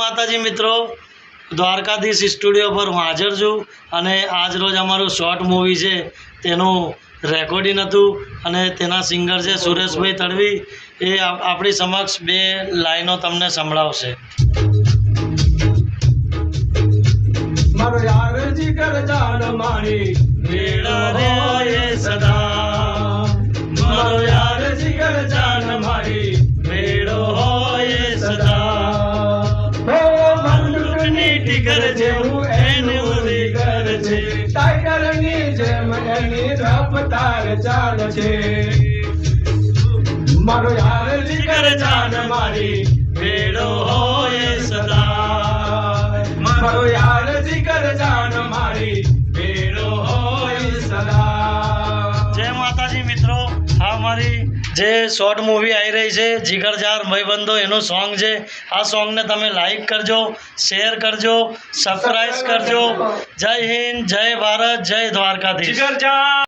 માતાજી મિત્રો, દ્વારકાધીશ સ્ટુડિયો પર હું હાજર છું અને આજ રોજ અમારું શોર્ટ મૂવી છે તેનું રેકોર્ડિંગ હતું અને તેના સિંગર છે સુરેશભાઈ તડવી. એ આપણી સમક્ષ બે લાઈનો તમને સંભળાવશે. મારો યાર જીગર જાન મારી મેળા રે એ સદા, મારો યાર જીગર જાન મારી મેળો હોય સદા. હો બંદૂકની ટીકર જેવું એનું રીગર છે, ટાઈગરની જેમ એની રફતાર ચાલે છે. મારો યાર જીગર જાન મારી મેળો હોય સદા. મારો યાર જીગર જાન મારી મેળો હોય સદા. જય માતાજી મિત્રો, આ મારી જે શોર્ટ મૂવી આવી રહી છે જીગરજાર ભાઈબંધો એનું સોંગ છે. આ સોંગને તમે લાઈક કરજો, શેર કરજો, સબસ્ક્રાઈબ કરજો. જય હિન્દ, જય ભારત, જય દ્વારકાધીશ. જીગરજાન